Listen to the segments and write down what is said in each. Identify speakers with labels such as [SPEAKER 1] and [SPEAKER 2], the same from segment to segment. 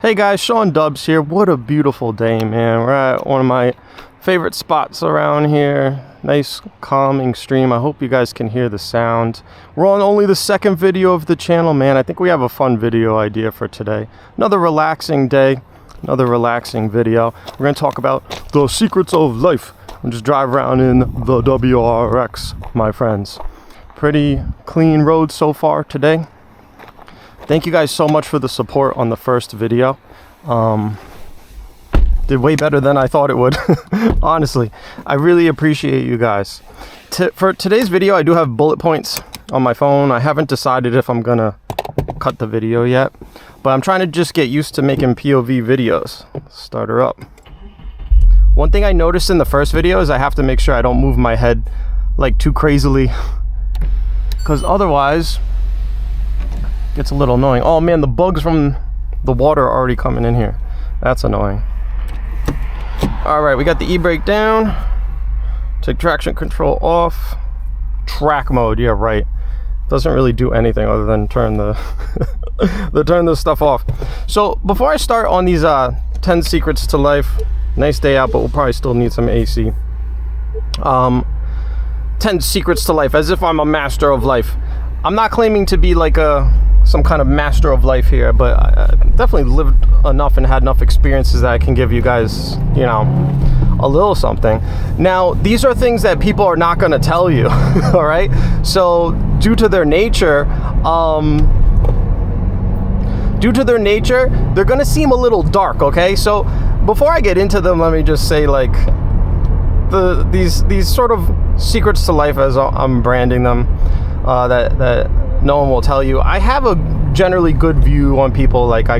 [SPEAKER 1] Hey guys, Sean Dubs here. What a beautiful day, man. We're at one of my favorite spots around here. Nice calming stream. I hope you guys can hear the sound. We're on only the second video of the channel, man. I think we have a fun video idea for today. Another relaxing day, another relaxing video. We're going to talk about the secrets of life and just drive around in the WRX, my friends. Pretty clean road so far today. Thank you guys so much for the support on the first video. Did way better than I thought it would. Honestly, I really appreciate you guys. For today's video, I do have bullet points on my phone. I haven't decided if I'm gonna cut the video yet, but I'm trying to just get used to making POV videos. Start her up. One thing I noticed in the first video is I have to make sure I don't move my head like too crazily, because otherwise gets a little annoying. Oh man, the bugs from the water are already coming in here. That's annoying. All right, we got the e-brake down. Take traction control off. Track mode, yeah, right. Doesn't really do anything other than turn the turn this stuff off. So before I start on these 10 secrets to life, nice day out, but we'll probably still need some AC. 10 secrets to life, as if I'm a master of life. I'm not claiming to be like some kind of master of life here, but I definitely lived enough and had enough experiences that I can give you guys, you know, a little something. Now, these are things that people are not going to tell you, all right? So, due to their nature, they're going to seem a little dark, okay? So, before I get into them, let me just say, like, these sort of secrets to life, as I'm branding them, that no one will tell you. I have a generally good view on people. Like I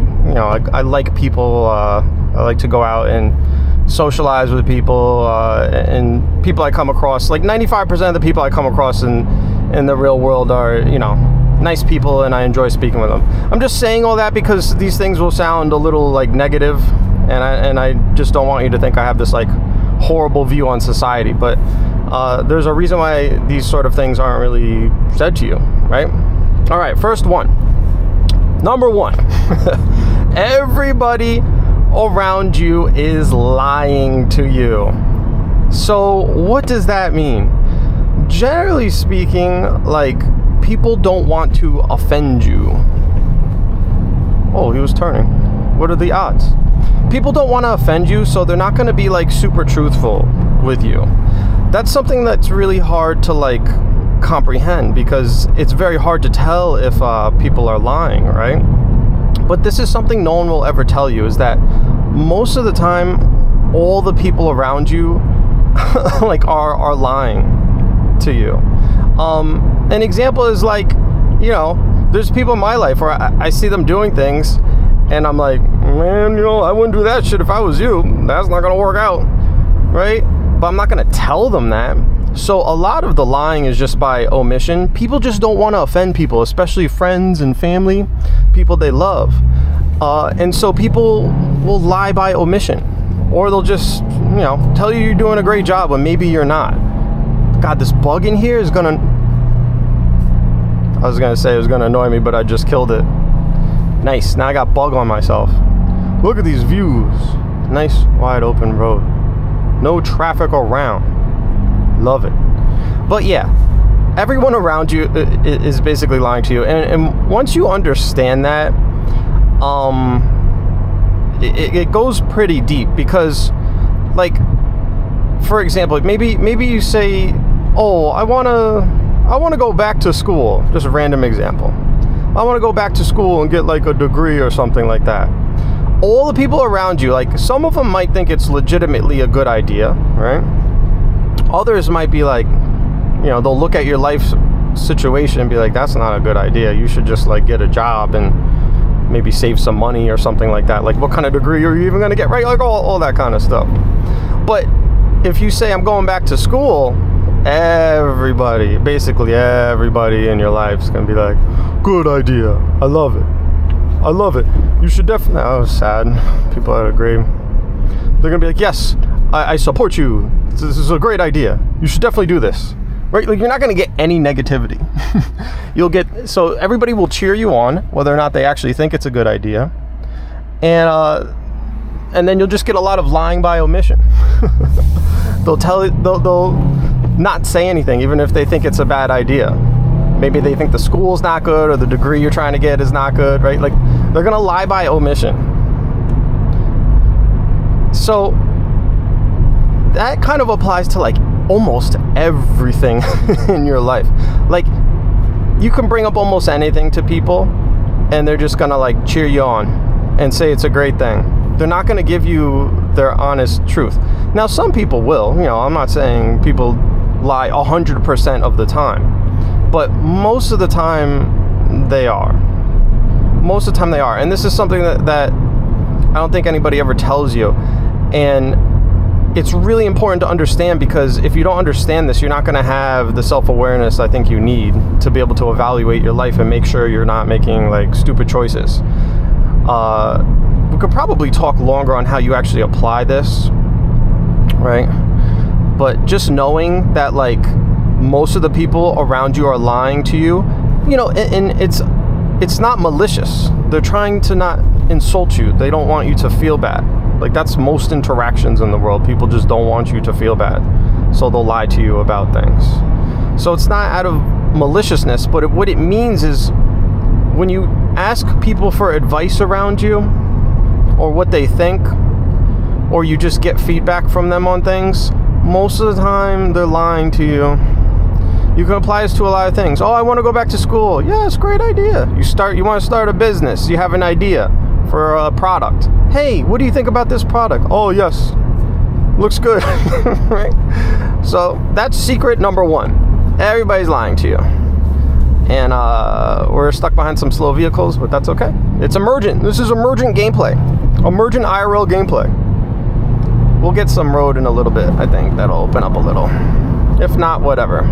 [SPEAKER 1] like people. I like to go out and socialize with people, and people I come across. Like 95% of the people I come across in the real world are, you know, nice people, and I enjoy speaking with them. I'm just saying all that because these things will sound a little like negative, and I just don't want you to think I have this like horrible view on society. But there's a reason why these sort of things aren't really said to you, right? All right, first one. Number one. Everybody around you is lying to you. So what does that mean? Generally speaking, like, people don't want to offend you. Oh, he was turning. What are the odds? People don't want to offend you, so they're not going to be like super truthful with you. That's something that's really hard to like comprehend, because it's very hard to tell if people are lying, right? But this is something no one will ever tell you, is that most of the time all the people around you like are lying to you. An example is like, you know, there's people in my life where I see them doing things and I'm like, man, you know, I wouldn't do that shit if I was you. That's not gonna work out, right? But I'm not gonna tell them that. So a lot of the lying is just by omission. People just don't want to offend people, especially friends and family, people they love. And so people will lie by omission, or they'll just, you know, tell you you're doing a great job when maybe you're not. God, this bug in here is gonna, I was gonna say it was gonna annoy me, but I just killed it. Nice, now I got bug on myself. Look at these views. Nice wide open road. No traffic around. Love it. But yeah, everyone around you is basically lying to you, and once you understand that, it goes pretty deep, because, like, for example, maybe you say, oh, I wanna go back to school. Just a random example. I want to go back to school and get like a degree or something like that. All the people around you, like, some of them might think it's legitimately a good idea, right? Others might be like, you know, they'll look at your life situation and be like, that's not a good idea. You should just like get a job and maybe save some money or something like that. Like, what kind of degree are you even going to get, right? Like all that kind of stuff. But if you say I'm going back to school, basically everybody in your life is going to be like, good idea. I love it. I love it. You should definitely. Oh, sad. People that agree. They're going to be like, yes, I support you. This is a great idea. You should definitely do this. Right? Like, you're not going to get any negativity. So everybody will cheer you on, whether or not they actually think it's a good idea. and then you'll just get a lot of lying by omission. They'll not say anything, even if they think it's a bad idea. Maybe they think the school's not good or the degree you're trying to get is not good, right? Like, they're gonna lie by omission. So that kind of applies to like almost everything in your life. Like, you can bring up almost anything to people and they're just gonna like cheer you on and say it's a great thing. They're not gonna give you their honest truth. Now, some people will, I'm not saying people lie 100% of the time, but most of the time they are. Most of the time they are. And this is something that I don't think anybody ever tells you. And it's really important to understand, because if you don't understand this, you're not going to have the self-awareness I think you need to be able to evaluate your life and make sure you're not making like stupid choices. We could probably talk longer on how you actually apply this, right? But just knowing that like most of the people around you are lying to you, and it's not malicious. They're trying to not insult you. They don't want you to feel bad. Like, that's most interactions in the world. People just don't want you to feel bad, so they'll lie to you about things. So it's not out of maliciousness, but what it means is when you ask people for advice around you, or what they think, or you just get feedback from them on things, most of the time they're lying to you. You can apply this to a lot of things. Oh, I want to go back to school. Yeah, it's a great idea. You want to start a business. You have an idea for a product. Hey, what do you think about this product? Oh, yes. Looks good. Right? So that's secret number one. Everybody's lying to you. And we're stuck behind some slow vehicles, but that's okay. It's emergent. This is emergent gameplay. Emergent IRL gameplay. We'll get some road in a little bit. I think that'll open up a little. If not, whatever.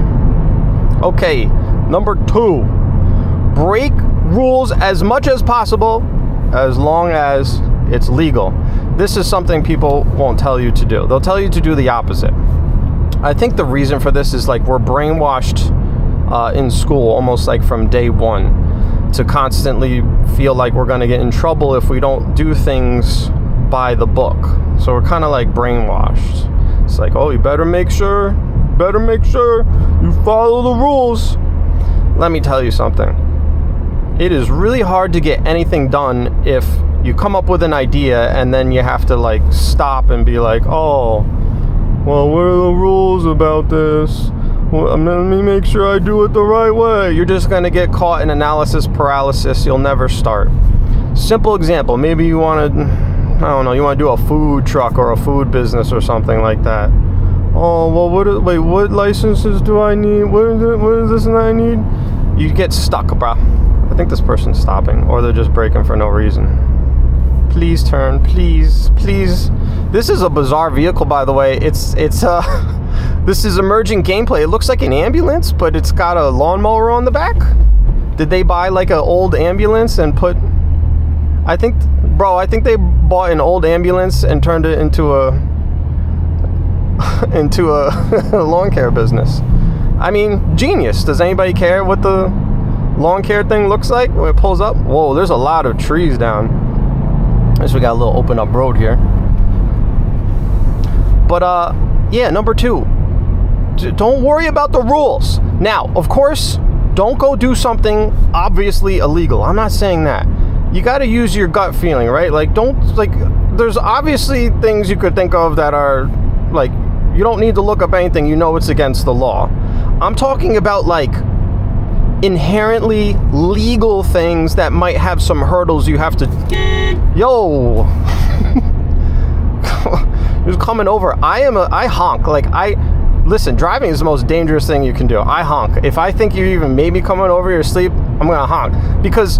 [SPEAKER 1] Okay, number 2. Break rules as much as possible, as long as it's legal. This is something people won't tell you to do. They'll tell you to do the opposite. I think the reason for this is like we're brainwashed in school, almost like from day one, to constantly feel like we're going to get in trouble if we don't do things by the book. So we're kind of like brainwashed. It's like, oh, you better make sure you follow the rules. Let me tell you something. It is really hard to get anything done if you come up with an idea and then you have to like stop and be like, oh, well, what are the rules about this? Well, let me make sure I do it the right way. You're just going to get caught in analysis paralysis. You'll never start. Simple example. Maybe you want to, you want to do a food truck or a food business or something like that. Oh, well, what licenses do I need? What is this that I need? You get stuck, bro. I think this person's stopping, or they're just braking for no reason. Please turn, please. This is a bizarre vehicle, by the way. This is emerging gameplay. It looks like an ambulance, but it's got a lawnmower on the back. Did they buy like an old ambulance and put... I think they bought an old ambulance and turned it into a lawn care business. I mean, genius. Does anybody care what the lawn care thing looks like when it pulls up? Whoa, there's a lot of trees down. I guess we got a little open up road here. But yeah, number 2, don't worry about the rules. Now, of course, don't go do something obviously illegal. I'm not saying that. You got to use your gut feeling, right? Like, there's obviously things you could think of that are like, you don't need to look up anything. You know it's against the law. I'm talking about like inherently legal things that might have some hurdles you have to... Yo! Who's coming over? I honk. Like, listen, driving is the most dangerous thing you can do. I honk. If I think you're even maybe coming over your sleep, I'm going to honk. Because,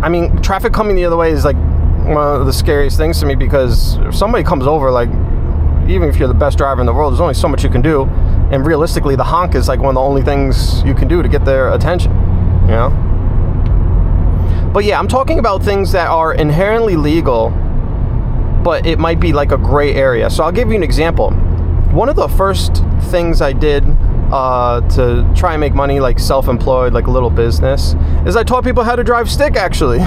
[SPEAKER 1] I mean, traffic coming the other way is like one of the scariest things to me, because if somebody comes over, like, even if you're the best driver in the world, there's only so much you can do. And realistically, the honk is like one of the only things you can do to get their attention, you know? But yeah, I'm talking about things that are inherently legal, but it might be like a gray area. So I'll give you an example. One of the first things I did to try and make money, like self-employed, like a little business, is I taught people how to drive stick, actually.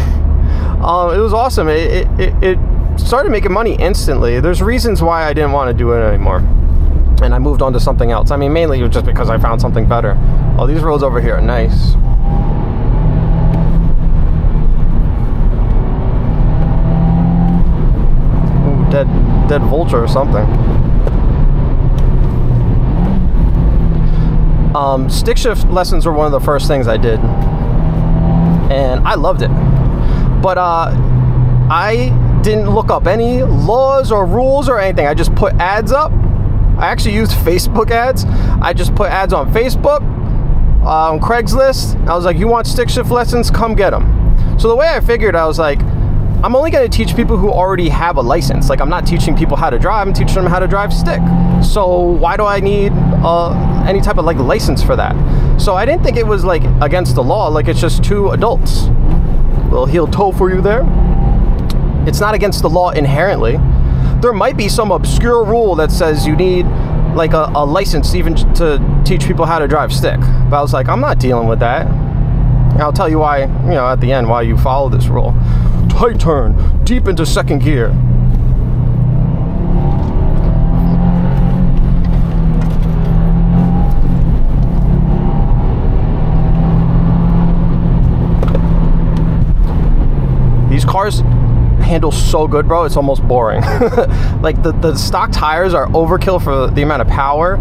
[SPEAKER 1] It was awesome. It started making money instantly. There's reasons why I didn't want to do it anymore, and I moved on to something else. I mean, mainly it was just because I found something better. Oh, these roads over here are nice. Ooh, dead vulture or something. Stick shift lessons were one of the first things I did, and I loved it. But I didn't look up any laws or rules or anything. I just put ads up. I actually used Facebook ads. I just put ads on Facebook, on Craigslist. I was like, you want stick shift lessons? Come get them. So the way I figured, I was like, I'm only going to teach people who already have a license. Like, I'm not teaching people how to drive. I'm teaching them how to drive stick. So why do I need any type of like license for that? So I didn't think it was like against the law. Like, it's just two adults. Little heel toe for you there. It's not against the law inherently. There might be some obscure rule that says you need like a license even to teach people how to drive stick. But I was like, I'm not dealing with that. And I'll tell you why, at the end, why you follow this rule. Tight turn, deep into second gear. These cars handle so good, bro, it's almost boring. Like the stock tires are overkill for the amount of power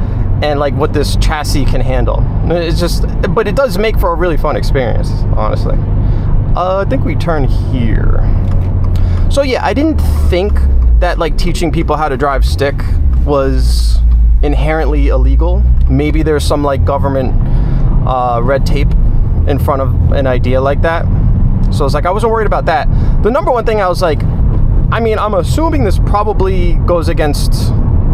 [SPEAKER 1] and like what this chassis can handle. It's just, but it does make for a really fun experience, honestly. I think we turn here. So yeah, I didn't think that like teaching people how to drive stick was inherently illegal. Maybe there's some like government red tape in front of an idea like that. So it's like, I wasn't worried about that. The number one thing I was like, I mean, I'm assuming this probably goes against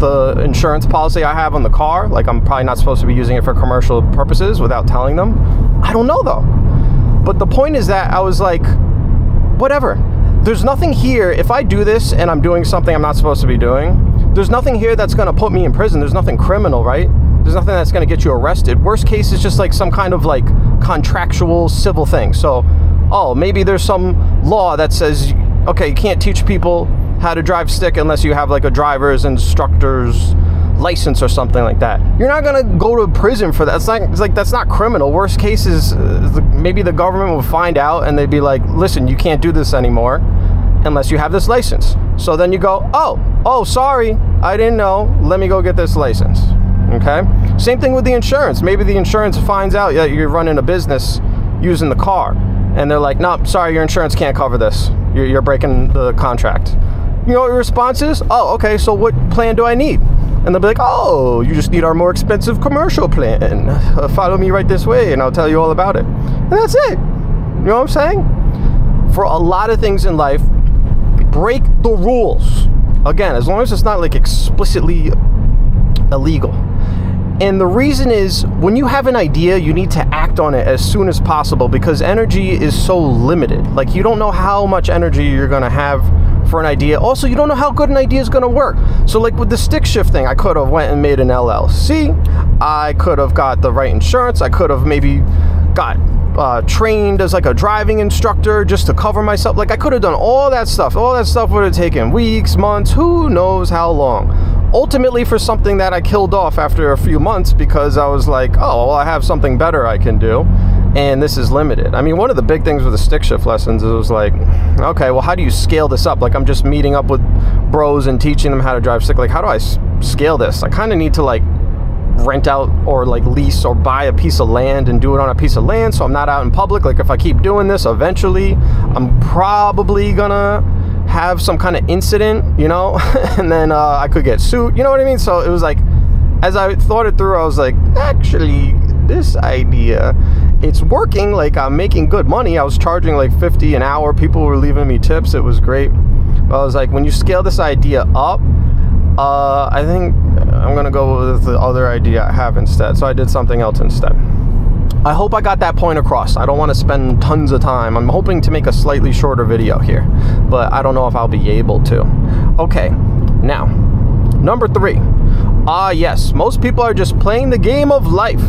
[SPEAKER 1] the insurance policy I have on the car. Like, I'm probably not supposed to be using it for commercial purposes without telling them. I don't know though. But the point is that I was like, whatever. There's nothing here. If I do this and I'm doing something I'm not supposed to be doing, there's nothing here that's going to put me in prison. There's nothing criminal, right? There's nothing that's going to get you arrested. Worst case is just like some kind of like contractual civil thing. So, oh, maybe there's some law that says, okay, you can't teach people how to drive stick unless you have like a driver's instructor's license or something like that. You're not gonna go to prison for that. That's not criminal. Worst case is maybe the government will find out and they'd be like, listen, you can't do this anymore unless you have this license. So then you go, oh, sorry, I didn't know. Let me go get this license. Okay. Same thing with the insurance. Maybe the insurance finds out that you're running a business using the car, and they're like, no, sorry, your insurance can't cover this. You're breaking the contract. You know what your response is? Oh, okay, so what plan do I need? And they'll be like, oh, you just need our more expensive commercial plan. Follow me right this way and I'll tell you all about it. And that's it. You know what I'm saying? For a lot of things in life, break the rules. Again, as long as it's not like explicitly illegal. And the reason is, when you have an idea, you need to act on it as soon as possible because energy is so limited. Like, you don't know how much energy you're going to have for an idea. Also, you don't know how good an idea is going to work. So like with the stick shift thing, I could have went and made an LLC. I could have got the right insurance. I could have maybe got trained as like a driving instructor just to cover myself. Like, I could have done all that stuff. All that stuff would have taken weeks, months, who knows how long. Ultimately, for something that I killed off after a few months because I was like, oh, well, I have something better I can do. And this is limited. I mean, one of the big things with the stick shift lessons, it was like, okay, well, how do you scale this up? Like, I'm just meeting up with bros and teaching them how to drive stick. Like, how do I scale this? I kind of need to like rent out or like lease or buy a piece of land and do it on a piece of land so I'm not out in public. Like, if I keep doing this, eventually I'm probably gonna have some kind of incident, and then I could get sued, you know what I mean? So it was like, as I thought it through, I was like, actually, this idea, it's working. Like, I'm making good money. I was charging like $50 an hour. People were leaving me tips. It was great. But I was like, when you scale this idea up, I think I'm gonna go with the other idea I have instead. So I did something else instead. I hope I got that point across. I don't want to spend tons of time. I'm hoping to make a slightly shorter video here, but I don't know if I'll be able to. Okay, now, number 3. Yes, most people are just playing the game of life,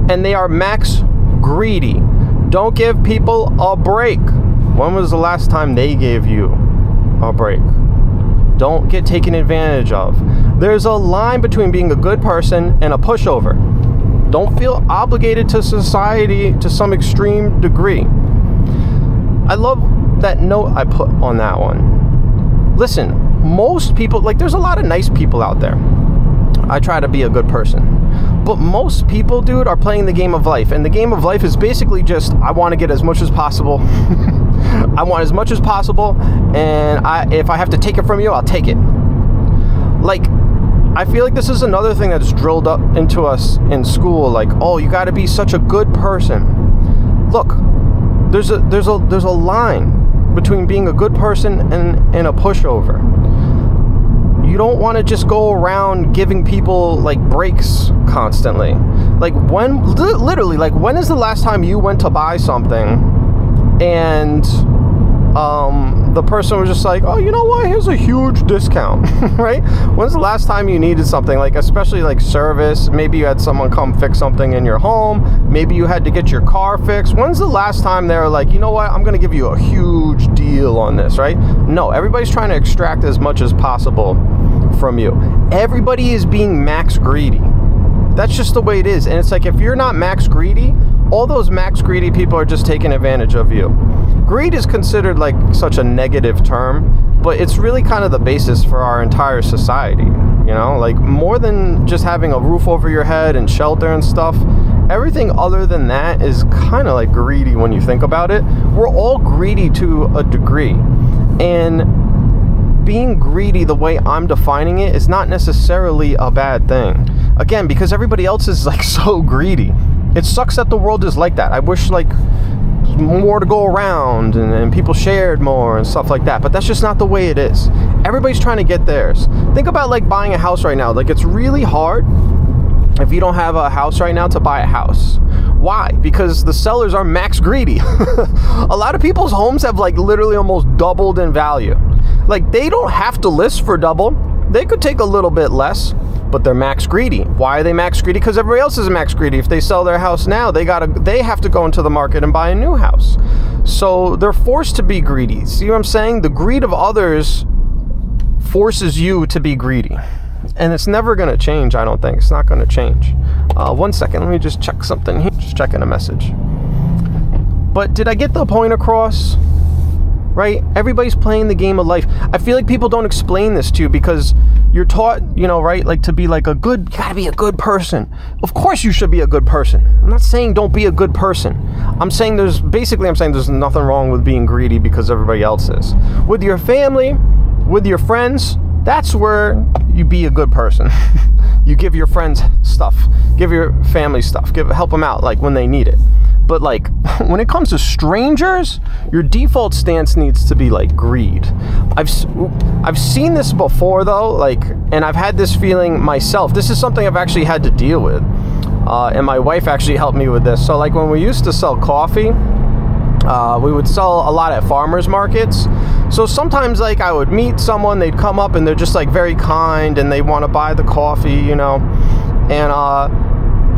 [SPEAKER 1] and they are max greedy. Don't give people a break. When was the last time they gave you a break? Don't get taken advantage of. There's a line between being a good person and a pushover. Don't feel obligated to society to some extreme degree. I love that note I put on that one. Listen, most people, like, there's a lot of nice people out there. I try to be a good person. But most people, dude, are playing the game of life. And the game of life is basically just, I want to get as much as possible. I want as much as possible. And if I have to take it from you, I'll take it. Like, I feel like this is another thing that's drilled up into us in school. Like, oh, you got to be such a good person. Look, there's a line between being a good person and a pushover. You don't want to just go around giving people like breaks constantly. Like, literally, when is the last time you went to buy something and the person was just like, oh, you know what, here's a huge discount, right? When's the last time you needed something, like, especially like service? Maybe you had someone come fix something in your home. Maybe you had to get your car fixed. When's the last time they were like, you know what, I'm gonna give you a huge deal on this, right? No, everybody's trying to extract as much as possible from you. Everybody is being max greedy. That's just the way it is. And it's like, if you're not max greedy, all those max greedy people are just taking advantage of you. Greed is considered like such a negative term, but it's really kind of the basis for our entire society. You know, like, more than just having a roof over your head and shelter and stuff, everything other than that is kind of like greedy when you think about it. We're all greedy to a degree. And being greedy, the way I'm defining it, is not necessarily a bad thing. Again, because everybody else is like so greedy. It sucks that the world is like that. I wish like more to go around and people shared more and stuff like that, but that's just not the way it is. Everybody's trying to get theirs. Think about like buying a house right now. Like, it's really hard if you don't have a house right now to buy a house. Why? Because the sellers are max greedy. A lot of people's homes have like literally almost doubled in value. Like, they don't have to list for double. They could take a little bit less, but they're max greedy. Why are they max greedy? Because everybody else is max greedy. If they sell their house now, they have to go into the market and buy a new house. So they're forced to be greedy. See what I'm saying? The greed of others forces you to be greedy. And it's never going to change, I don't think. It's not going to change. 1 second, let me just check something here. Just checking a message. But did I get the point across? Right? Everybody's playing the game of life. I feel like people don't explain this to you because you're taught, you know, right? Like, to be like you gotta be a good person. Of course you should be a good person. I'm not saying don't be a good person. I'm saying there's nothing wrong with being greedy because everybody else is. With your family, with your friends, that's where you be a good person. You give your friends stuff, give your family stuff, help them out like when they need it. But like, when it comes to strangers, your default stance needs to be like greed. I've seen this before though, like, and I've had this feeling myself. This is something I've actually had to deal with. And my wife actually helped me with this. So like, when we used to sell coffee, we would sell a lot at farmers markets. So sometimes like I would meet someone, they'd come up and they're just like very kind and they want to buy the coffee, you know, and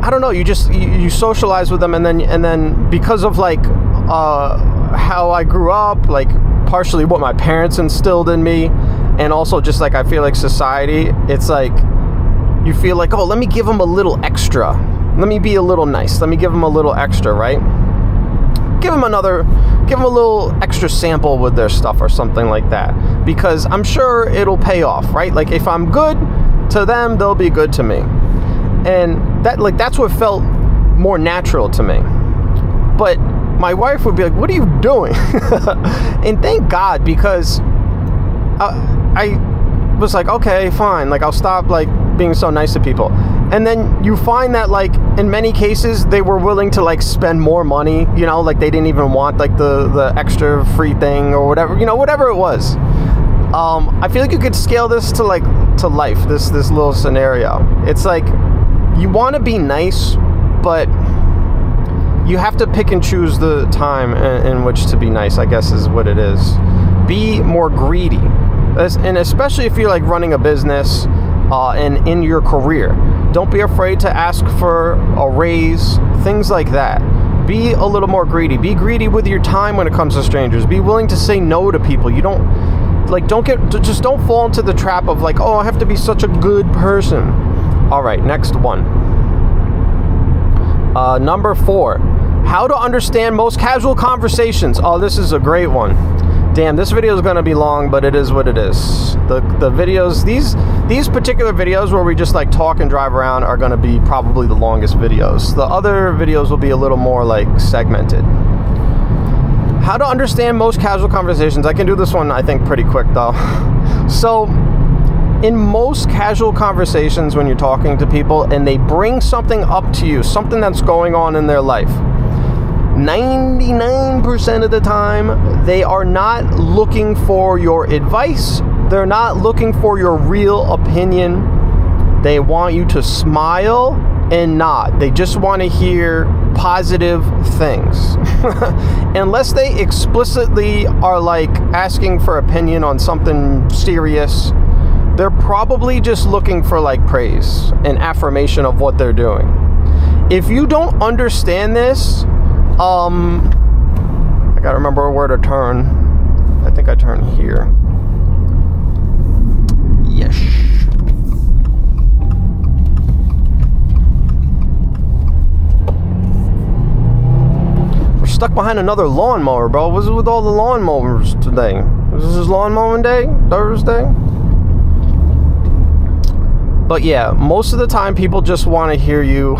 [SPEAKER 1] I don't know, you socialize with them, and then because of like how I grew up, like partially what my parents instilled in me, and also just like I feel like society, it's like you feel like, oh, let me give them a little extra, let me be a little nice, let me give them a little extra, right? Give them a little extra sample with their stuff or something like that, because I'm sure it'll pay off, right? Like, if I'm good to them, they'll be good to me. And that's what felt more natural to me. But my wife would be like, what are you doing? And thank God, because I was like, okay, fine, like I'll stop like being so nice to people. And then you find that like in many cases they were willing to like spend more money, you know, like they didn't even want like the extra free thing or whatever, you know, whatever it was. I feel like you could scale this to life, this little scenario. It's like, you want to be nice, but you have to pick and choose the time in which to be nice, I guess is what it is. Be more greedy. And especially if you're like running a business and in your career. Don't be afraid to ask for a raise, things like that. Be a little more greedy. Be greedy with your time when it comes to strangers. Be willing to say no to people. You don't, like, just don't fall into the trap of like, oh, I have to be such a good person. All right, next one. Number 4, how to understand most casual conversations. Oh, this is a great one. Damn, this video is going to be long, but it is what it is. The videos, these particular videos where we just like talk and drive around are going to be probably the longest videos. The other videos will be a little more like segmented. How to understand most casual conversations. I can do this one, I think, pretty quick though. So, in most casual conversations when you're talking to people and they bring something up to you, something that's going on in their life, 99% of the time, they are not looking for your advice. They're not looking for your real opinion. They want you to smile and nod. They just want to hear positive things. Unless they explicitly are like asking for opinion on something serious, they're probably just looking for like praise and affirmation of what they're doing. If you don't understand this, I gotta remember where to turn. I think I turn here. Yes. We're stuck behind another lawnmower, bro. What's with all the lawnmowers today? Is this lawn mowing day? Thursday? But yeah, most of the time people just want to hear you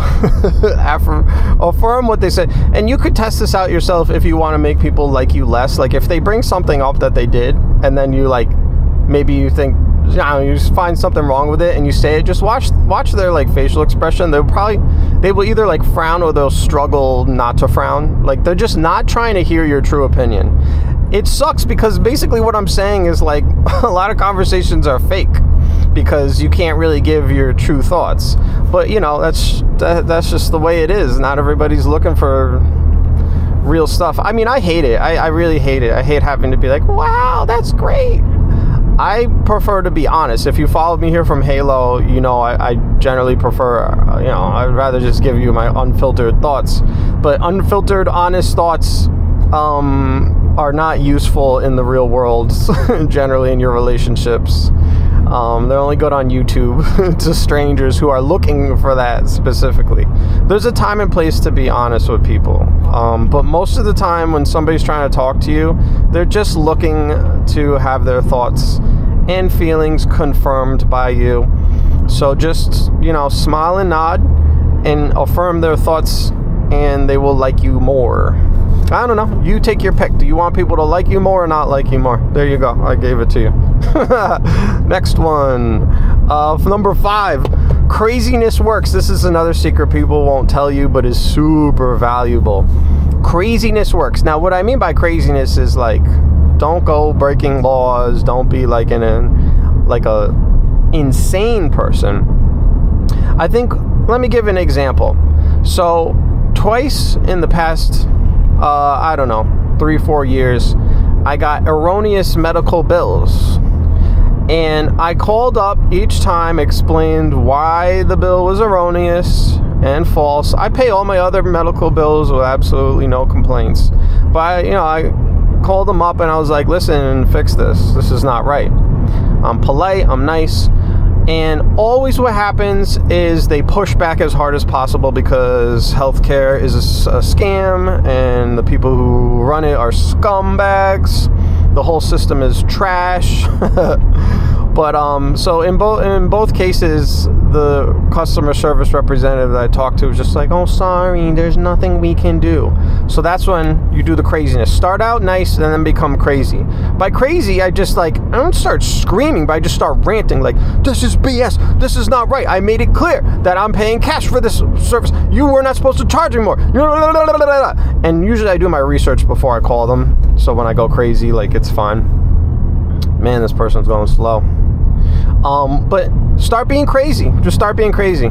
[SPEAKER 1] affirm what they say. And you could test this out yourself if you want to make people like you less. Like if they bring something up that they did and then you like, maybe you think, you know, you just find something wrong with it and you say it, just watch their like facial expression. They will either like frown or they'll struggle not to frown. Like they're just not trying to hear your true opinion. It sucks because basically what I'm saying is like a lot of conversations are fake, because you can't really give your true thoughts. But you know, that's just the way it is. Not everybody's looking for real stuff. I mean, I hate it. I really hate it. I hate having to be like, wow, that's great. I prefer to be honest. If you followed me here from Halo, you know I generally prefer, you know, I'd rather just give you my unfiltered thoughts. But unfiltered, honest thoughts are not useful in the real world, generally in your relationships. They're only good on YouTube to strangers who are looking for that specifically. There's a time and place to be honest with people. But most of the time when somebody's trying to talk to you, they're just looking to have their thoughts and feelings confirmed by you. So just, you know, smile and nod and affirm their thoughts and they will like you more. I don't know. You take your pick. Do you want people to like you more or not like you more? There you go. I gave it to you. Next one. Number 5. Craziness works. This is another secret people won't tell you, but is super valuable. Craziness works. Now, what I mean by craziness is like, don't go breaking laws. Don't be like a insane person. I think, let me give an example. So, twice in the past, I don't know, 3-4 years, I got erroneous medical bills. And I called up each time, explained why the bill was erroneous and false. I pay all my other medical bills with absolutely no complaints. But, I called them up and I was like, listen, fix this. This is not right. I'm polite, I'm nice. And always what happens is they push back as hard as possible because healthcare is a scam and the people who run it are scumbags. The whole system is trash. But so in both cases, the customer service representative that I talked to was just like, oh, sorry, there's nothing we can do. So that's when you do the craziness. Start out nice and then become crazy. By crazy, I don't start screaming, but I just start ranting like, this is BS. This is not right. I made it clear that I'm paying cash for this service. You were not supposed to charge me more. And usually I do my research before I call them. So when I go crazy, like, it's fine. Man, this person's going slow. But start being crazy. Just start being crazy.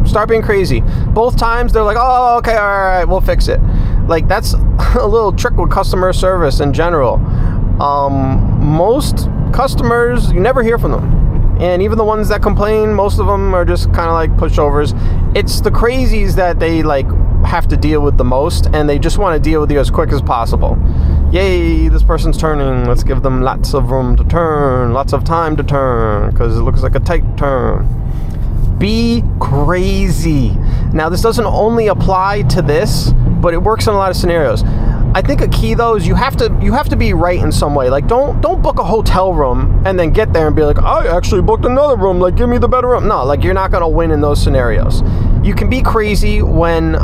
[SPEAKER 1] Start being crazy. Both times they're like, oh, okay, all right, we'll fix it. Like, that's a little trick with customer service in general. Most customers, you never hear from them. And even the ones that complain, most of them are just kind of like pushovers. It's the crazies that they like have to deal with the most, and they just want to deal with you as quick as possible. Yay, this person's turning. Let's give them lots of room to turn, lots of time to turn, because it looks like a tight turn. Be crazy. Now, this doesn't only apply to this, but it works in a lot of scenarios. I think a key though is you have to be right in some way. Like don't book a hotel room and then get there and be like, I actually booked another room, like give me the better room. No, like you're not gonna win in those scenarios. You can be crazy when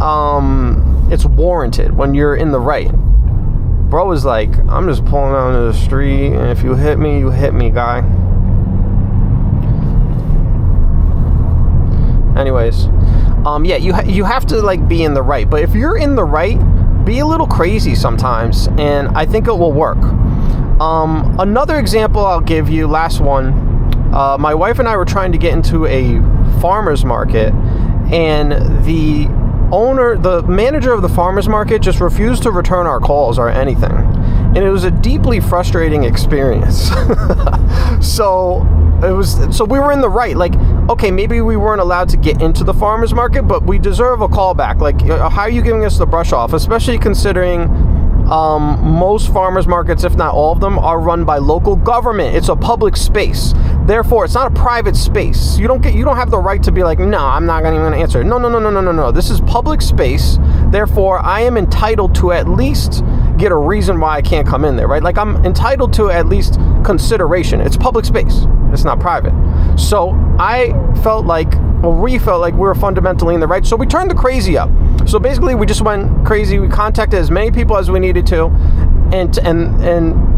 [SPEAKER 1] it's warranted, when you're in the right. Bro is like, I'm just pulling down to the street, and if you hit me, you hit me, guy. Anyways, yeah, you have to like be in the right. But if you're in the right, be a little crazy sometimes, and I think it will work. Another example I'll give you, last one. My wife and I were trying to get into a farmer's market, and the manager of the farmer's market just refused to return our calls or anything. And it was a deeply frustrating experience. So we were in the right. Like, okay, maybe we weren't allowed to get into the farmer's market, but we deserve a callback. Like, how are you giving us the brush off? Especially considering most farmers markets, if not all of them, are run by local government. It's a public space. Therefore, it's not a private space. You don't have the right to be like, no, I'm not even going to answer. No. This is public space. Therefore, I am entitled to at least get a reason why I can't come in there, right? Like, I'm entitled to at least consideration. It's public space. It's not private. So we felt like we were fundamentally in the right. So we turned the crazy up. So basically, we just went crazy. We contacted as many people as we needed to, and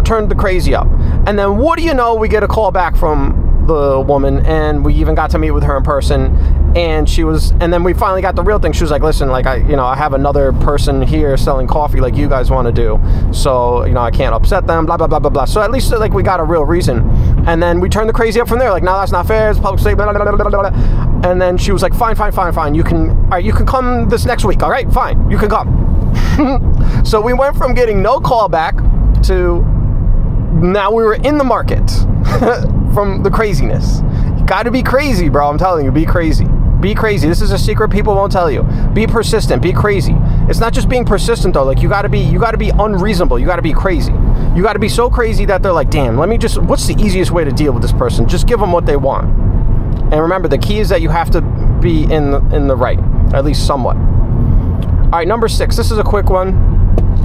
[SPEAKER 1] turned the crazy up. And then, what do you know? We get a call back from the woman, and we even got to meet with her in person. And then we finally got the real thing. She was like, listen, like I have another person here selling coffee like you guys want to do. So, I can't upset them, blah, blah, blah, blah, blah. So at least like we got a real reason. And then we turned the crazy up from there. Like, no, that's not fair. It's public safety, blah, blah, blah, blah, blah. And then she was like, fine. You can come this next week. All right, fine. You can come. So we went from getting no call back to now we were in the market from the craziness. You got to be crazy, bro. I'm telling you, be crazy. Be crazy. This is a secret people won't tell you. Be persistent. Be crazy. It's not just being persistent though. Like you got to be unreasonable. You got to be crazy. You got to be so crazy that they're like, damn. What's the easiest way to deal with this person? Just give them what they want. And remember, the key is that you have to be in the right, at least somewhat. All right, number 6. This is a quick one.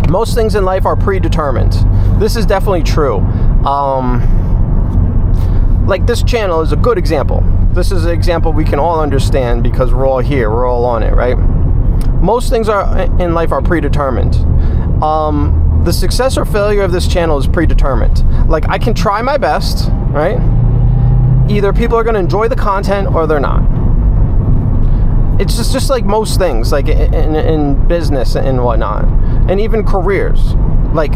[SPEAKER 1] Most things in life are predetermined. This is definitely true. Like this channel is a good example. This is an example we can all understand because we're all here. We're all on it, right? Most things in life are predetermined. The success or failure of this channel is predetermined. Like I can try my best, right? Either people are going to enjoy the content or they're not. It's just like most things, like in business and whatnot, and even careers. Like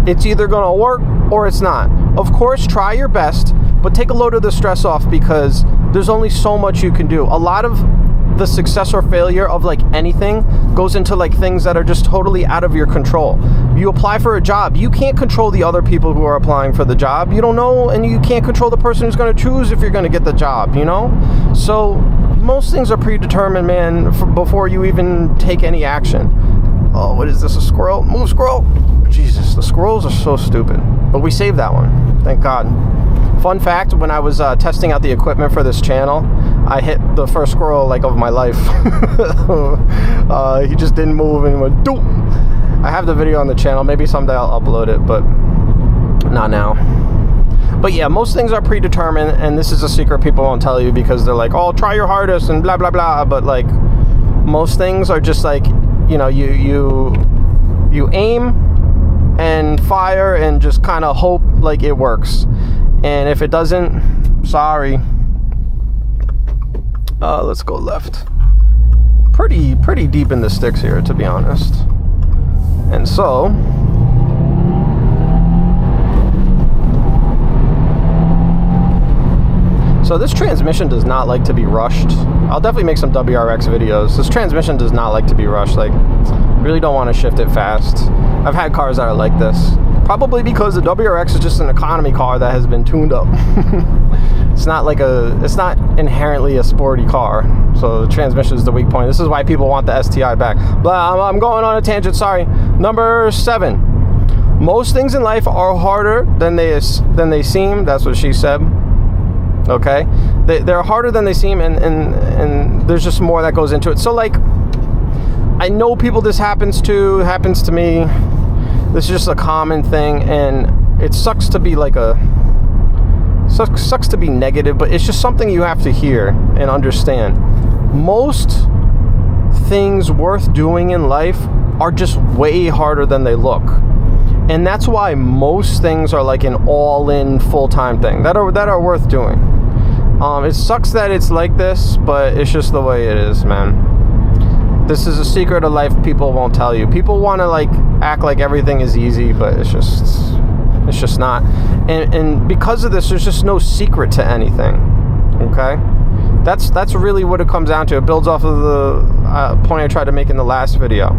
[SPEAKER 1] it's either going to work or it's not. Of course, try your best, but take a load of the stress off because there's only so much you can do. A lot of the success or failure of like anything goes into like things that are just totally out of your control. You apply for a job, you can't control the other people who are applying for the job. You don't know, and you can't control the person who's going to choose if you're going to get the job, So most things are predetermined, man, before you even take any action. Oh, what is this, a squirrel? Move, squirrel! Jesus, the squirrels are so stupid. But we saved that one, thank God. Fun fact, when I was testing out the equipment for this channel, I hit the first squirrel like of my life. He just didn't move and went doop. I have the video on the channel. Maybe someday I'll upload it, but not now. But yeah, most things are predetermined, and this is a secret people won't tell you because they're like, oh, try your hardest and blah, blah, blah. But like, most things are just like, you aim and fire and just kind of hope like it works. And if it doesn't, sorry. Let's go left. Pretty deep in the sticks here, to be honest. And so this transmission does not like to be rushed. I'll definitely make some WRX videos. This transmission does not like to be rushed. Like, really don't want to shift it fast. I've had cars that are like this. Probably because the WRX is just an economy car that has been tuned up. It's It's not inherently a sporty car. So the transmission is the weak point. This is why people want the STI back. But I'm going on a tangent, sorry. Number 7. Most things in life are harder than they seem. That's what she said. Okay? They're harder than they seem, and there's just more that goes into it. So, like, I know people this happens to me. This is just a common thing, and it sucks to be sucks to be negative, but it's just something you have to hear and understand. Most things worth doing in life are just way harder than they look. And that's why most things are like an all-in full-time thing that are worth doing. It sucks that it's like this, but it's just the way it is, man. This is a secret of life people won't tell you. People want to like act like everything is easy, but it's just not. And because of this, there's just no secret to anything. Okay? That's really what it comes down to. It builds off of the point I tried to make in the last video.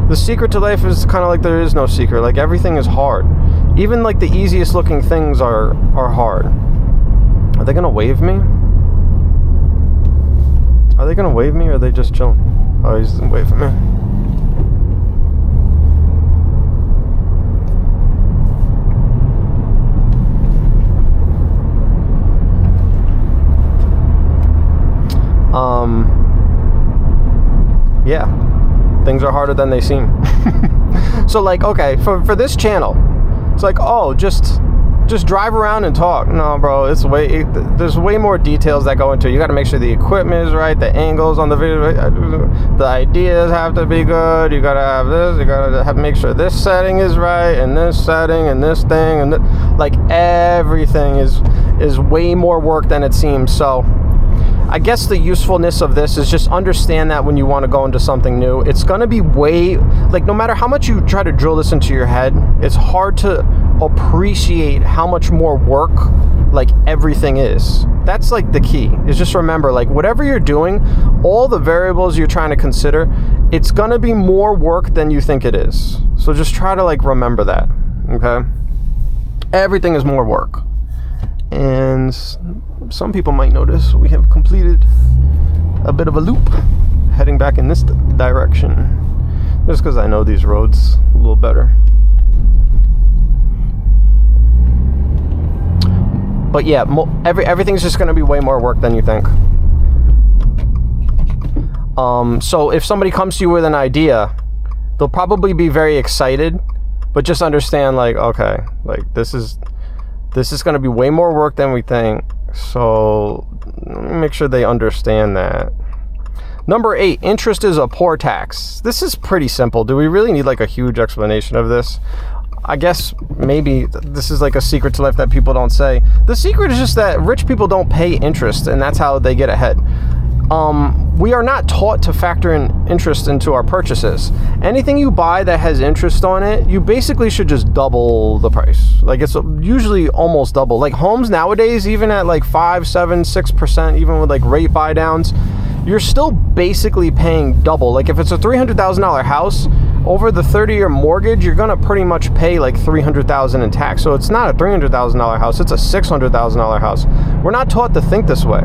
[SPEAKER 1] The secret to life is kind of like there is no secret. Like everything is hard. Even like the easiest looking things are hard. Are they gonna wave me? Are they gonna wave me, or are they just chilling? Oh, he's waving me. Yeah, things are harder than they seem. So like, okay, for this channel, it's like, oh, just drive around and talk. No, bro, there's way more details that go into it. You got to make sure the equipment is right, the angles on the video, the ideas have to be good. You got to have this, you got to make sure this setting is right, and this setting, and this thing, and like everything is way more work than it seems. So I guess the usefulness of this is just understand that when you want to go into something new, it's going to be no matter how much you try to drill this into your head, it's hard to appreciate how much more work like everything is. That's like the key, is just remember, like whatever you're doing, all the variables you're trying to consider, it's going to be more work than you think it is. So just try to like remember that, okay? Everything is more work. And some people might notice we have completed a bit of a loop heading back in this direction, just because I know these roads a little better. But yeah, everything's just going to be way more work than you think. So if somebody comes to you with an idea, they'll probably be very excited, but just understand, like, okay, like this is going to be way more work than we think. So make sure they understand that. Number 8, interest is a poor tax. This is pretty simple. Do we really need like a huge explanation of this? I guess maybe this is like a secret to life that people don't say. The secret is just that rich people don't pay interest, and that's how they get ahead. We are not taught to factor in interest into our purchases. Anything you buy that has interest on it, you basically should just double the price. Like it's usually almost double. Like homes nowadays, even at like 5, 7, 6%, even with like rate buy downs, you're still basically paying double. Like if it's a $300,000 house, over the 30-year mortgage, you're gonna pretty much pay like $300,000 in tax. So it's not a $300,000 house, it's a $600,000 house. We're not taught to think this way.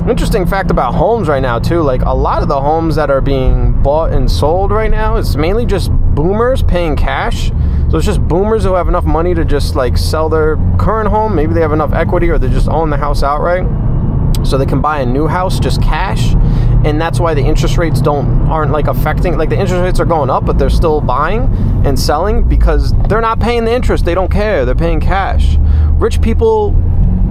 [SPEAKER 1] Interesting fact about homes right now too, like a lot of the homes that are being bought and sold right now, it's mainly just boomers paying cash. So it's just boomers who have enough money to just like sell their current home. Maybe they have enough equity, or they just own the house outright, so they can buy a new house just cash. And that's why the interest rates aren't like affecting, like the interest rates are going up, but they're still buying and selling because they're not paying the interest. They don't care. They're paying cash. Rich people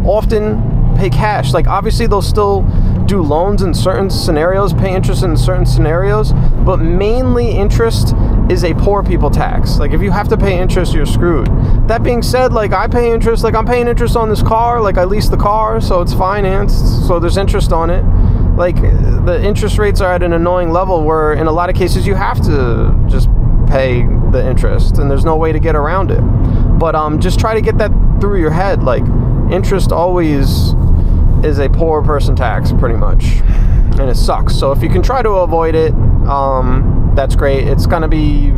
[SPEAKER 1] often pay cash. Like obviously they'll still do loans in certain scenarios, pay interest in certain scenarios, but mainly interest is a poor people tax. Like if you have to pay interest, you're screwed. That being said, like I pay interest, like I'm paying interest on this car, like I leased the car, so it's financed, so there's interest on it. Like the interest rates are at an annoying level where in a lot of cases you have to just pay the interest and there's no way to get around it. But just try to get that through your head. Like interest always is a poor person tax pretty much, and it sucks. So if you can try to avoid it, that's great. It's gonna be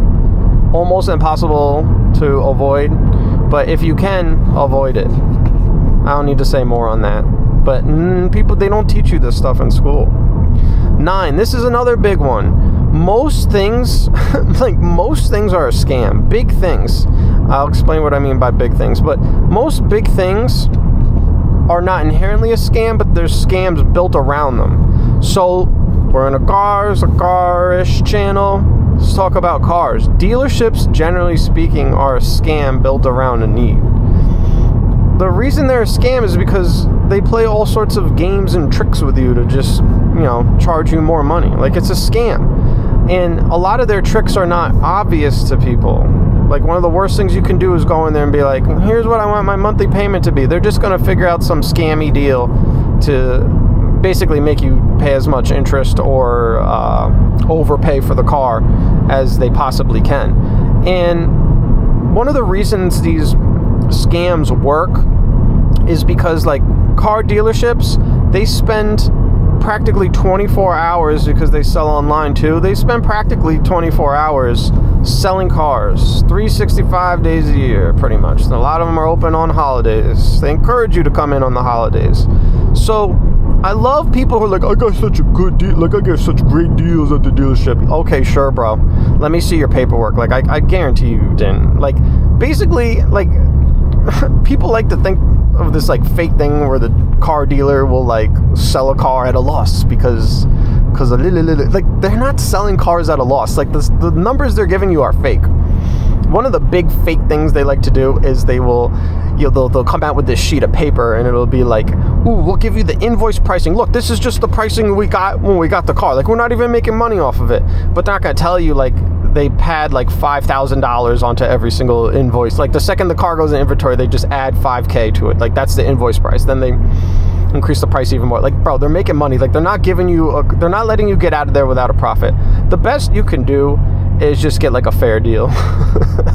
[SPEAKER 1] almost impossible to avoid, but if you can avoid it, I don't need to say more on that. but people, they don't teach you this stuff in school. 9, this is another big one. Most things, most things are a scam. Big things. I'll explain what I mean by big things. But most big things are not inherently a scam, but there's scams built around them. So we're in a car-ish channel. Let's talk about cars. Dealerships, generally speaking, are a scam built around a need. The reason they're a scam is because they play all sorts of games and tricks with you to just, charge you more money. Like, it's a scam. And a lot of their tricks are not obvious to people. Like, one of the worst things you can do is go in there and be like, here's what I want my monthly payment to be. They're just going to figure out some scammy deal to basically make you pay as much interest or overpay for the car as they possibly can. And one of the reasons these scams work is because, like, car dealerships, they spend practically 24 hours, because they sell online too, they spend practically 24 hours selling cars, 365 days a year, pretty much. And a lot of them are open on holidays. They encourage you to come in on the holidays. So I love people who are like, I got such a good deal, like I get such great deals at the dealership. Okay, sure, bro. Let me see your paperwork. Like, I guarantee you didn't. Like, basically, like, people like to think of this, like, fake thing where the car dealer will, like, sell a car at a loss because like, they're not selling cars at a loss. Like, the numbers they're giving you are fake. One of the big fake things they like to do is they'll come out with this sheet of paper, and it'll be like, ooh, we'll give you the invoice pricing. Look, this is just the pricing we got when we got the car. Like, we're not even making money off of it. But they're not going to tell you, like, they pad like $5,000 onto every single invoice. Like, the second the car goes in inventory, they just add $5,000 to it. Like, that's the invoice price. Then they increase the price even more. Like, bro, they're making money. Like, they're not they're not letting you get out of there without a profit. The best you can do is just get, like, a fair deal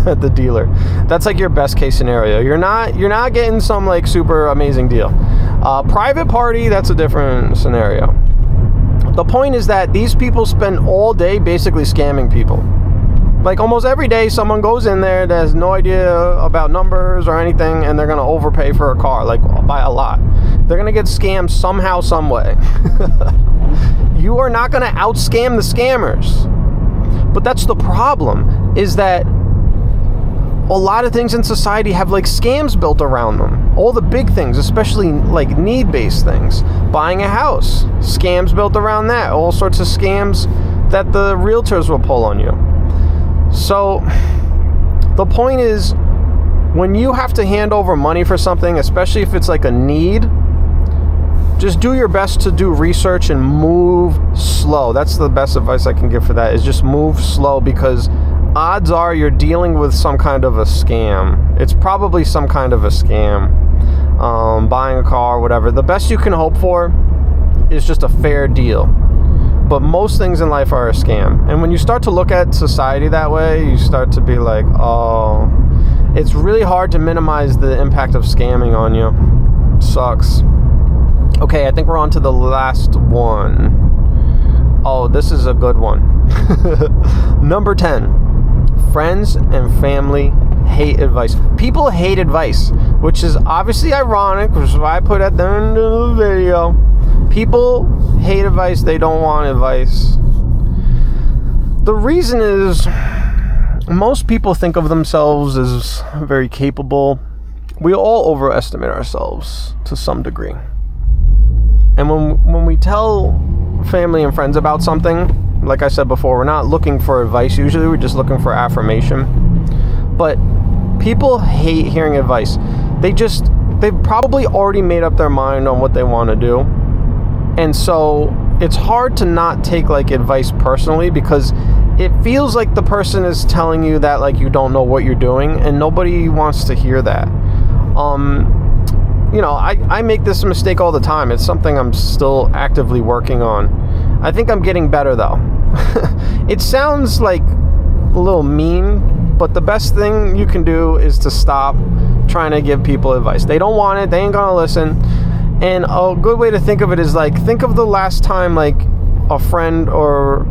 [SPEAKER 1] at the dealer. That's, like, your best case scenario. You're not getting some, like, super amazing deal. Private party, that's a different scenario. The point is that these people spend all day basically scamming people. Like, almost every day someone goes in there that has no idea about numbers or anything, and they're going to overpay for a car, like, by a lot. They're going to get scammed somehow, some way. You are not going to out-scam the scammers. But that's the problem, is that a lot of things in society have, like, scams built around them. All the big things, especially, like, need-based things. Buying a house, scams built around that. All sorts of scams that the realtors will pull on you. So the point is, when you have to hand over money for something, especially if it's like a need, just do your best to do research and move slow. That's the best advice I can give for that, is just move slow, because odds are you're dealing with some kind of a scam. It's probably some kind of a scam. Buying a car, whatever. The best you can hope for is just a fair deal. But most things in life are a scam. And when you start to look at society that way, you start to be like, oh, it's really hard to minimize the impact of scamming on you. It sucks. Okay, I think we're on to the last one. Oh, this is a good one. Number 10. Friends and family hate advice. People hate advice, which is obviously ironic, which is why I put at the end of the video. People hate advice. They don't want advice. The reason is, most people think of themselves as very capable. We all overestimate ourselves to some degree. And when we tell family and friends about something, like I said before, we're not looking for advice. Usually we're just looking for affirmation. But people hate hearing advice. They've probably already made up their mind on what they want to do. And so it's hard to not take, like, advice personally, because it feels like the person is telling you that, like, you don't know what you're doing, and nobody wants to hear that. I make this mistake all the time. It's something I'm still actively working on. I think I'm getting better, though. It sounds like a little mean, but the best thing you can do is to stop trying to give people advice. They don't want it. They ain't gonna listen. And a good way to think of it is, like, think of the last time, like, a friend or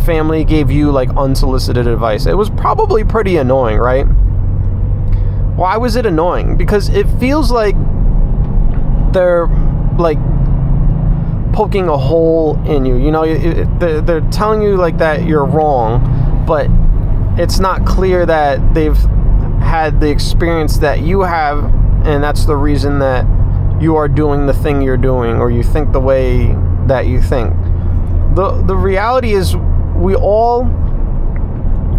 [SPEAKER 1] family gave you, like, unsolicited advice. It was probably pretty annoying, right? Why was it annoying? Because it feels like they're like poking a hole in you. You know, they're telling you like that you're wrong, but it's not clear that they've had the experience that you have, and that's the reason that you are doing the thing you're doing, or you think the way that you think. The reality is we all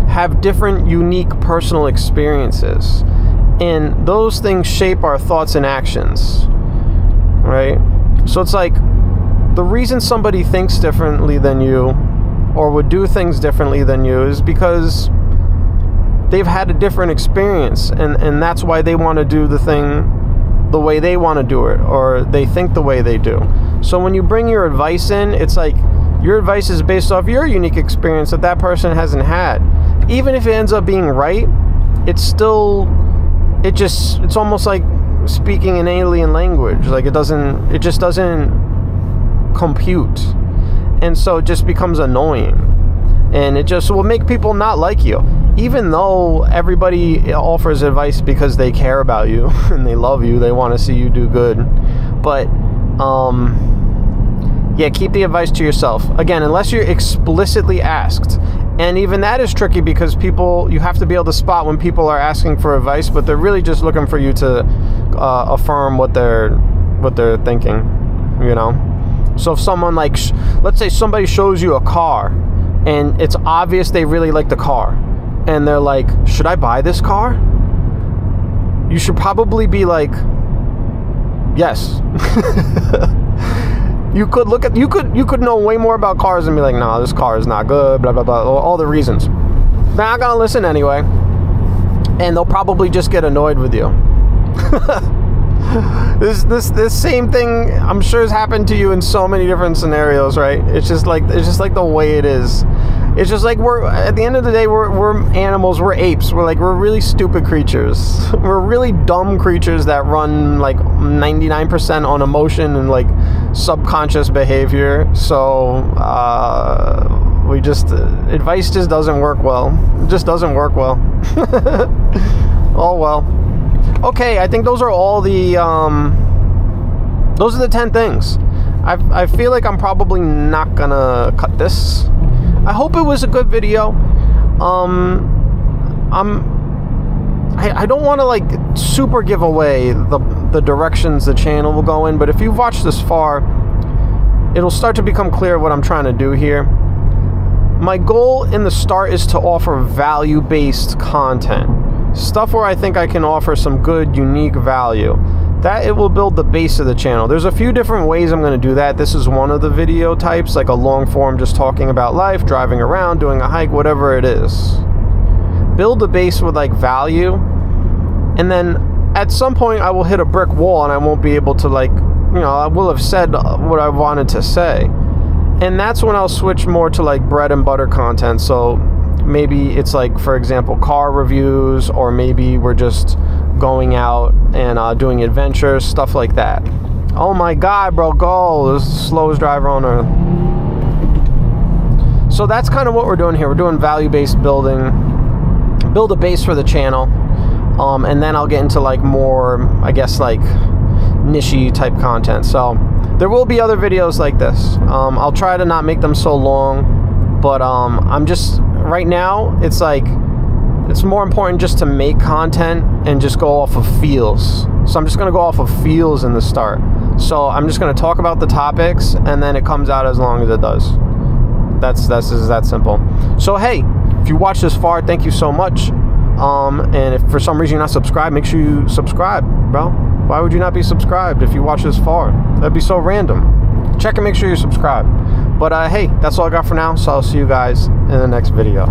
[SPEAKER 1] have different unique personal experiences, and those things shape our thoughts and actions, right? So it's like the reason somebody thinks differently than you or would do things differently than you is because they've had a different experience, and that's why they want to do the thing the way they want to do it, or they think the way they do. So when you bring your advice in, it's like your advice is based off your unique experience that person hasn't had. Even if it ends up being right, it's almost like speaking an alien language. Like it just doesn't compute, and so it just becomes annoying, and it just will make people not like you, even though everybody offers advice because they care about you and they love you, they want to see you do good. But yeah, keep the advice to yourself, again, unless you're explicitly asked. And even that is tricky, because you have to be able to spot when people are asking for advice, but they're really just looking for you to affirm what they're thinking, you know. So if someone, like, let's say somebody shows you a car, and it's obvious they really like the car, and they're like, should I buy this car? You should probably be like, yes. You could know way more about cars and be like, no, this car is not good, blah, blah, blah, all the reasons. They're not gonna listen anyway, and they'll probably just get annoyed with you. This same thing, I'm sure, has happened to you in so many different scenarios, right? It's just like the way it is. It's just like at the end of the day, we're animals, we're apes, we're really stupid creatures. We're really dumb creatures that run like 99% on emotion and like subconscious behavior. So advice just doesn't work well. It just doesn't work well. Oh well. Okay, I think those are all the 10 things. I feel like I'm probably not gonna cut this. I hope it was a good video. I don't want to like super give away the directions the channel will go in, but if you've watched this far, it'll start to become clear what I'm trying to do here. My goal in the start is to offer value-based content. Stuff where I think I can offer some good, unique value. That it will build the base of the channel. There's a few different ways I'm going to do that. This is one of the video types, like a long form just talking about life, driving around, doing a hike, whatever it is. Build the base with like value, and then at some point I will hit a brick wall and I won't be able to, like, you know, I will have said what I wanted to say. And that's when I'll switch more to like bread and butter content. So maybe it's like, for example, car reviews, or maybe we're just going out and doing adventures, stuff like that. Oh my god, bro, go. This is the slowest driver on earth. So that's kind of what we're doing here. We're doing value-based building. Build a base for the channel. And then I'll get into like more, I guess, like niche-y type content. So there will be other videos like this. I'll try to not make them so long, but I'm just, right now, it's like, it's more important just to make content and just go off of feels. So I'm just going to go off of feels in the start. So I'm just going to talk about the topics, and then it comes out as long as it does. That's that simple. So hey, if you watched this far, thank you so much. And if for some reason you're not subscribed, make sure you subscribe, bro. Why would you not be subscribed if you watch this far? That'd be so random. Check and make sure you're subscribed. But hey, that's all I got for now. So I'll see you guys in the next video.